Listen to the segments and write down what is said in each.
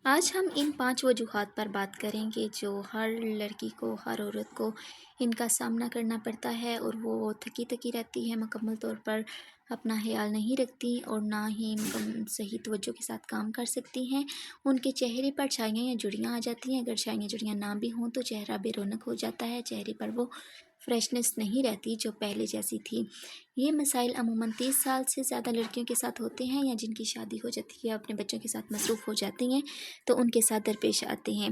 آج ہم ان 5 وجوہات پر بات کریں گے جو ہر لڑکی کو، ہر عورت کو ان کا سامنا کرنا پڑتا ہے، اور وہ تھکی تھکی رہتی ہے، مکمل طور پر اپنا خیال نہیں رکھتی اور نہ ہی صحیح توجہ کے ساتھ کام کر سکتی ہیں۔ ان کے چہرے پر چھائیاں یا جڑیاں آ جاتی ہیں، اگر چھائیاں جڑیاں نہ بھی ہوں تو چہرہ بے رونق ہو جاتا ہے، چہرے پر وہ فریشنس نہیں رہتی جو پہلے جیسی تھی۔ یہ مسائل عموماً 30 سال سے زیادہ لڑکیوں کے ساتھ ہوتے ہیں، یا جن کی شادی ہو جاتی ہے یا اپنے بچوں کے ساتھ مصروف ہو جاتی ہیں تو ان کے ساتھ درپیش آتے ہیں۔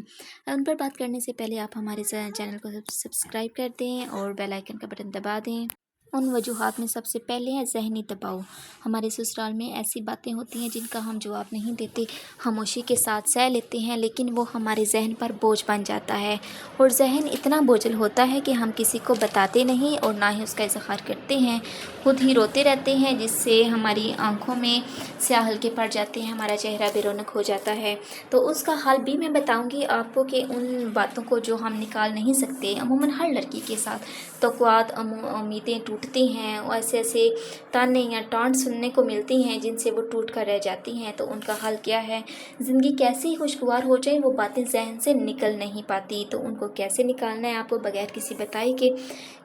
ان پر بات کرنے سے پہلے آپ ہمارے چینل کو سبسکرائب کر دیں اور بیل آئیکن کا بٹن دبا دیں۔ ان وجوہات میں سب سے پہلے ہے ذہنی دباؤ۔ ہمارے سسرال میں ایسی باتیں ہوتی ہیں جن کا ہم جواب نہیں دیتے، خاموشی کے ساتھ سہ لیتے ہیں، لیکن وہ ہمارے ذہن پر بوجھ بن جاتا ہے، اور ذہن اتنا بوجھل ہوتا ہے کہ ہم کسی کو بتاتے نہیں اور نہ ہی اس کا اظہار کرتے ہیں، خود ہی روتے رہتے ہیں، جس سے ہماری آنکھوں میں سیاہ حلقے پڑ جاتے ہیں، ہمارا چہرہ بے رونق ہو جاتا ہے۔ تو اس کا حل بھی میں بتاؤں گی آپ کو کہ ان باتوں کو جو ہم نکال نہیں سکتے، عموماً ہر لڑکی کے ساتھ توقعات، امیدیں ٹوٹتی ہیں، ایسے ایسے تانے یا ٹانٹ سننے کو ملتی ہیں جن سے وہ ٹوٹ کر رہ جاتی ہیں۔ تو ان کا حل کیا ہے؟ زندگی کیسی خوشگوار ہو جائے وہ باتیں ذہن سے نکل نہیں پاتی، تو ان کو کیسے نکالنا ہے آپ کو بغیر کسی بتائے کہ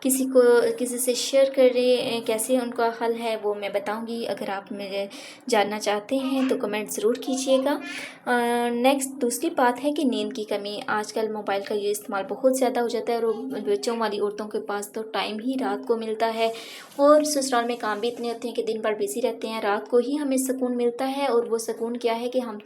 کسی سے شیئر کرے کیسے ان کا حل ہے، وہ میں بتاؤں گی۔ اگر آپ مجھے جاننا چاہتے ہیں تو کمنٹ ضرور کیجیے گا۔ نیکسٹ دوسری بات ہے کہ نیند کی کمی۔ آج کل موبائل کا یہ استعمال بہت زیادہ ہو جاتا ہے، اور بچوں والی عورتوں کے پاس تو ٹائم ہی رات کو ملتا ہے، اور سسرال میں کام بھی اتنے ہوتے ہیں کہ دن بھر بزی رہتے ہیں، رات کو ہی ہمیں سکون ملتا ہے، اور وہ سکون کیا ہے کہ ہم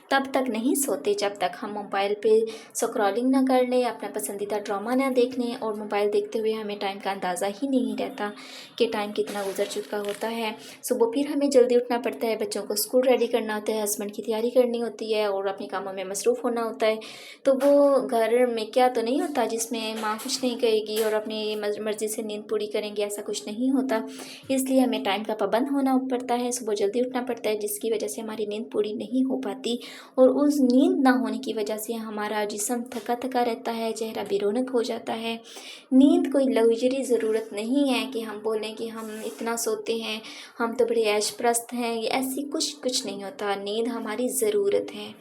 تب تک نہیں سوتے جب تک ہم موبائل پہ سکرولنگ نہ کر لیں، اپنا پسندیدہ ڈرامہ نہ دیکھ لیں، اور موبائل دیکھتے ہوئے ہمیں ٹائم کا اندازہ ہی نہیں رہتا کہ ٹائم کتنا گزر چکا ہوتا ہے۔ صبح پھر ہمیں جلدی اٹھنا پڑتا ہے، بچوں کو اسکول ریڈی کرنا ہوتا ہے، ہسبینڈ کی تیاری کرنی ہوتی ہے، اور اپنے کاموں میں مصروف ہونا ہوتا ہے۔ تو وہ گھر میں کیا تو نہیں ہوتا جس میں ماں کچھ نہیں کہے گی اور اپنی مرضی سے نیند پوری کریں گے، ایسا کچھ نہیں ہوتا۔ اس لیے ہمیں ٹائم کا پابند ہونا پڑتا ہے، صبح جلدی اٹھنا پڑتا ہے، جس کی وجہ سے ہماری نیند پوری نہیں ہو پاتی، اور اس نیند نہ ہونے کی وجہ سے ہمارا جسم تھکا تھکا رہتا ہے، چہرہ بے رونق ہو جاتا ہے۔ نیند کوئی لگژری ضرورت نہیں ہے کہ ہم بولیں کہ ہم اتنا سوتے ہیں، ہم تو بڑے عیش پرست ہیں، یہ ایسی کچھ نہیں ہوتا۔ نیند ہماری ضرورت ہے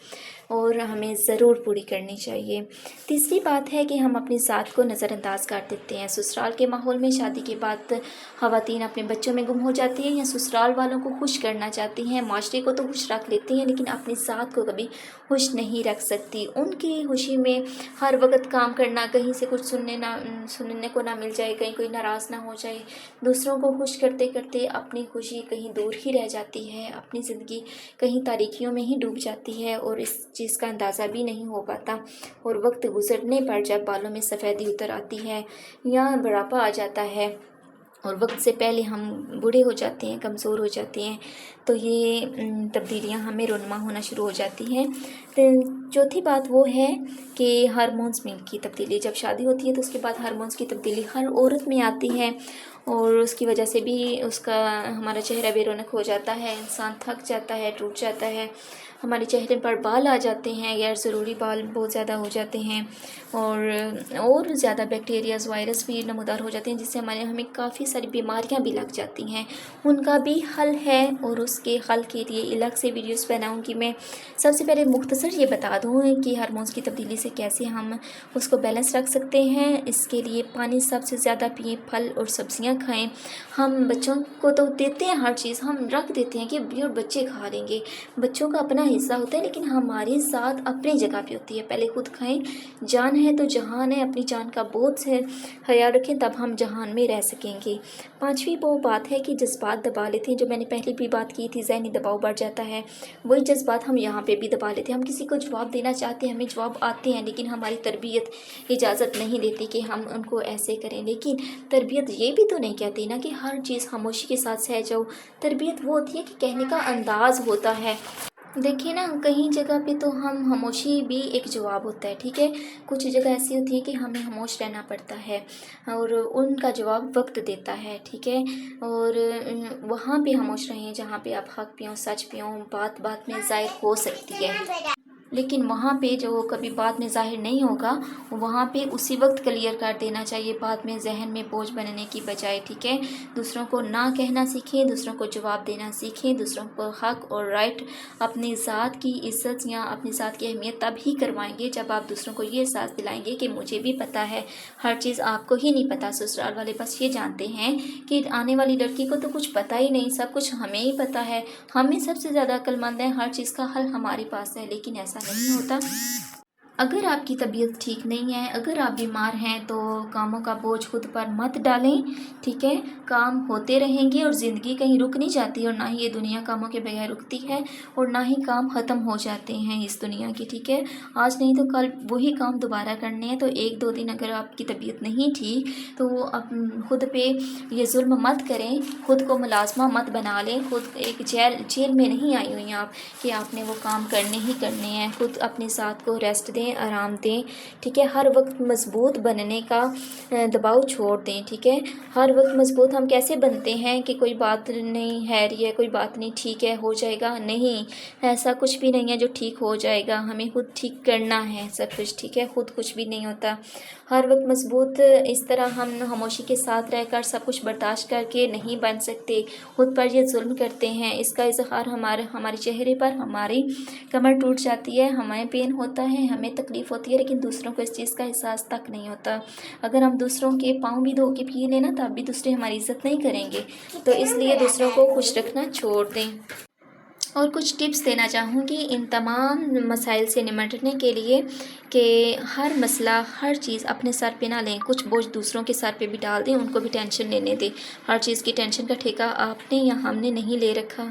اور ہمیں ضرور پوری کرنی چاہیے۔ تیسری بات ہے کہ ہم اپنی ذات کو نظر انداز کر دیتے ہیں۔ سسرال کے ماحول میں شادی کے بعد خواتین اپنے بچوں میں گم ہو جاتی ہیں، یا سسرال والوں کو خوش کرنا چاہتی ہیں، معاشرے کو تو خوش رکھ لیتی ہیں لیکن اپنی ذات کو کبھی خوش نہیں رکھ سکتی۔ ان کی خوشی میں ہر وقت کام کرنا، کہیں سے کچھ سننے کو نہ مل جائے، کہیں کوئی ناراض نہ ہو جائے، دوسروں کو خوش کرتے کرتے اپنی خوشی کہیں دور ہی رہ جاتی ہے، اپنی زندگی کہیں تاریکیوں میں ہی ڈوب جاتی ہے، اور اس چیز کا اندازہ بھی نہیں ہو پاتا، اور وقت گزرنے پر جب بالوں میں سفیدی اتر آتی ہے یا بڑھاپا آ جاتا ہے اور وقت سے پہلے ہم بوڑھے ہو جاتے ہیں، کمزور ہو جاتے ہیں، تو یہ تبدیلیاں ہمیں رونما ہونا شروع ہو جاتی ہیں۔ چوتھی بات وہ ہے کہ ہارمونز میں کی تبدیلی۔ جب شادی ہوتی ہے تو اس کے بعد ہارمونز کی تبدیلی ہر عورت میں آتی ہے، اور اس کی وجہ سے بھی ہمارا چہرہ بے رونق ہو جاتا ہے، انسان تھک جاتا ہے، ٹوٹ جاتا ہے، ہمارے چہرے پر بال آ جاتے ہیں، غیر ضروری بال بہت زیادہ ہو جاتے ہیں، اور زیادہ بیکٹیریاز، وائرس بھی نمودار ہو جاتے ہیں، جس سے ہمیں کافی ساری بیماریاں بھی لگ جاتی ہیں۔ ان کا بھی حل ہے، اور اس کے حل کے لیے الگ سے ویڈیوز بناؤں گی میں۔ سب سے پہلے مختصر یہ بتا دوں کہ ہارمونز کی تبدیلی سے کیسے ہم اس کو بیلنس رکھ سکتے ہیں۔ اس کے لیے پانی سب سے زیادہ پئیں، پھل اور سبزیاں کھائیں۔ ہم بچوں کو تو دیتے ہیں ہر چیز، ہم رکھ دیتے ہیں کہ اور بچے کھا لیں گے، بچوں کا اپنا حصہ ہوتا ہے، لیکن ہماری ذات اپنی جگہ پہ ہوتی ہے۔ پہلے خود کھائیں، جان ہے تو جہان ہے، اپنی جان کا بہت سے خیال رکھیں، تب ہم جہان میں رہ سکیں گے۔ پانچویں وہ بات ہے کہ جذبات دبا لیتے ہیں، جو میں نے پہلے بھی بات کی تھی، ذہنی دباؤ بڑھ جاتا ہے، وہی جذبات ہم یہاں پہ بھی دبا لیتے ہیں۔ ہم کسی کو جواب دینا چاہتے ہیں، ہمیں جواب آتے ہیں، لیکن ہماری تربیت اجازت نہیں دیتی کہ ہم ان کو ایسے کریں۔ لیکن تربیت یہ بھی تو نہیں کہتی نا کہ ہر چیز خاموشی کے ساتھ سہ جاؤ، تربیت وہ ہوتی ہے کہ کہنے کا انداز ہوتا ہے۔ دیکھیں نا، کہیں جگہ پہ تو خاموشی بھی ایک جواب ہوتا ہے، ٹھیک ہے، کچھ جگہ ایسی ہوتی ہے کہ ہمیں خاموش رہنا پڑتا ہے، اور ان کا جواب وقت دیتا ہے، ٹھیک ہے، اور وہاں پہ خاموش رہیں جہاں پہ آپ حق پیوں، سچ پیوں، بات بات میں ظاہر ہو سکتی ہے۔ لیکن وہاں پہ جو کبھی بعد میں ظاہر نہیں ہوگا وہاں پہ اسی وقت کلیئر کر دینا چاہیے، بعد میں ذہن میں بوجھ بننے کی بجائے، ٹھیک ہے۔ دوسروں کو نہ کہنا سیکھیں، دوسروں کو جواب دینا سیکھیں، دوسروں کو حق اور رائٹ، اپنی ذات کی عزت یا اپنی ذات کی اہمیت تب ہی کروائیں گے جب آپ دوسروں کو یہ احساس دلائیں گے کہ مجھے بھی پتہ ہے، ہر چیز آپ کو ہی نہیں پتہ، سسرال والے بس یہ جانتے ہیں کہ آنے والی لڑکی کو تو کچھ پتہ ہی نہیں، سب کچھ ہمیں ہی پتہ ہے، ہمیں سب سے زیادہ عقل مند ہیں، ہر چیز کا حل ہمارے پاس ہے، لیکن ایسا نہیں ہوتا۔ اگر آپ کی طبیعت ٹھیک نہیں ہے، اگر آپ بیمار ہیں تو کاموں کا بوجھ خود پر مت ڈالیں، ٹھیک ہے۔ کام ہوتے رہیں گے اور زندگی کہیں رک نہیں جاتی، اور نہ ہی یہ دنیا کاموں کے بغیر رکتی ہے، اور نہ ہی کام ختم ہو جاتے ہیں اس دنیا کے، ٹھیک ہے۔ آج نہیں تو کل وہی کام دوبارہ کرنے ہیں، تو ایک دو دن اگر آپ کی طبیعت نہیں ٹھیک تو وہ خود پہ یہ ظلم مت کریں، خود کو ملازمہ مت بنا لیں، خود ایک جیل میں نہیں آئی ہوئی ہیں آپ کہ آپ نے وہ کام کرنے ہی کرنے ہیں، خود اپنے ساتھ کو ریسٹ دیں، آرام دیں، ٹھیک ہے۔ ہر وقت مضبوط بننے کا دباؤ چھوڑ دیں، ٹھیک ہے۔ ہر وقت مضبوط ہم کیسے بنتے ہیں کہ کوئی بات نہیں ہے، یہ کوئی بات نہیں، ٹھیک ہے ہو جائے گا، نہیں، ایسا کچھ بھی نہیں ہے جو ٹھیک ہو جائے گا، ہمیں خود ٹھیک کرنا ہے سب کچھ، ٹھیک ہے۔ خود کچھ بھی نہیں ہوتا، ہر وقت مضبوط اس طرح ہم خاموشی کے ساتھ رہ کر سب کچھ برداشت کر کے نہیں بن سکتے، خود پر یہ ظلم کرتے ہیں، اس کا اظہار ہمارے چہرے پر، ہماری کمر ٹوٹ جاتی ہے، ہمیں پین ہوتا ہے، ہمیں تکلیف ہوتی ہے، لیکن دوسروں کو اس چیز کا احساس تک نہیں ہوتا۔ اگر ہم دوسروں کے پاؤں بھی دھو کے پی لیں نا تب بھی دوسرے ہماری عزت نہیں کریں گے، تو اس لیے دوسروں کو خوش رکھنا چھوڑ دیں۔ اور کچھ ٹپس دینا چاہوں گی ان تمام مسائل سے نمٹنے کے لیے کہ ہر مسئلہ، ہر چیز اپنے سر پہ نہ لیں، کچھ بوجھ دوسروں کے سر پہ بھی ڈال دیں، ان کو بھی ٹینشن لینے دیں، ہر چیز کی ٹینشن کا ٹھیکہ آپ نے یا ہم نے نہیں لے رکھا،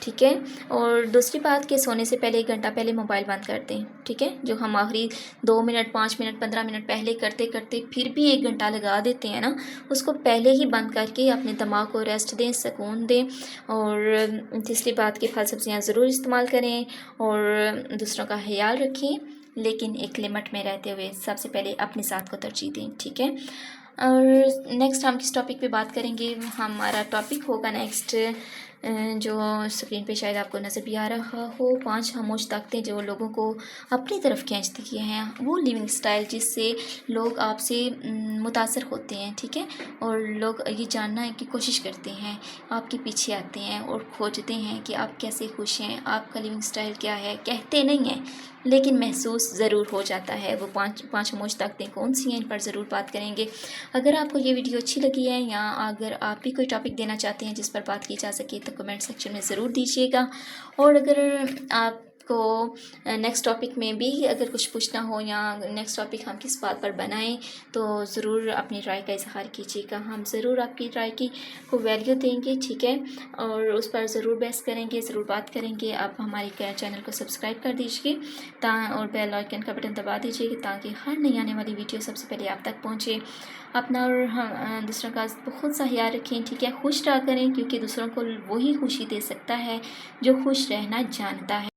ٹھیک ہے۔ اور دوسری بات کہ سونے سے پہلے 1 گھنٹہ پہلے موبائل بند کر دیں، ٹھیک ہے۔ جو ہم آخری 2 منٹ 5 منٹ 15 منٹ پہلے کرتے کرتے پھر بھی 1 گھنٹہ لگا دیتے ہیں نا، اس کو پہلے ہی بند کر کے اپنے دماغ کو ریسٹ دیں، سکون دیں۔ اور تیسری بات کہ پھل سبزیاں ضرور استعمال کریں اور دوسروں کا خیال رکھیں، لیکن ایک لمٹ میں رہتے ہوئے سب سے پہلے اپنے ساتھ کو ترجیح دیں، ٹھیک ہے۔ اور نیکسٹ ہم کس ٹاپک پہ بات کریں گے، ہمارا ٹاپک ہوگا نیکسٹ جو اسکرین پہ شاید آپ کو نظر بھی آ رہا ہو، 5 خاموش طاقتیں جو لوگوں کو اپنی طرف کھینچتی ہیں، وہ لیونگ سٹائل جس سے لوگ آپ سے متاثر ہوتے ہیں، ٹھیک ہے۔ اور لوگ یہ جاننا ہے کہ کوشش کرتے ہیں، آپ کے پیچھے آتے ہیں اور کھوجتے ہیں کہ آپ کیسے خوش ہیں، آپ کا لیونگ سٹائل کیا ہے، کہتے نہیں ہیں لیکن محسوس ضرور ہو جاتا ہے۔ وہ 5 خاموش طاقتیں کون سی ہیں، ان پر ضرور بات کریں گے۔ اگر آپ کو یہ ویڈیو اچھی لگی ہے یا اگر آپ بھی کوئی ٹاپک دینا چاہتے ہیں جس پر بات کی جا سکے تو کمنٹ سیکشن میں ضرور دیجیے گا۔ اور اگر آپ کو نیکسٹ ٹاپک میں بھی اگر کچھ پوچھنا ہو یا نیکسٹ ٹاپک ہم کس بات پر بنائیں تو ضرور اپنی رائے کا اظہار کیجیے گا، ہم ضرور آپ کی رائے کی کو ویلیو دیں گے، ٹھیک ہے۔ اور اس پر ضرور بحث کریں گے، ضرور بات کریں گے۔ آپ ہمارے چینل کو سبسکرائب کر دیجیے اور بیل آئیکن کا بٹن دبا دیجیے تاکہ ہر نئی آنے والی ویڈیو سب سے پہلے آپ تک پہنچے۔ اپنا اور دوسروں کا بہت سا خیال رکھیں، ٹھیک ہے۔ خوش رہا کریں کیونکہ دوسروں کو وہی خوشی دے سکتا ہے جو خوش رہنا جانتا ہے۔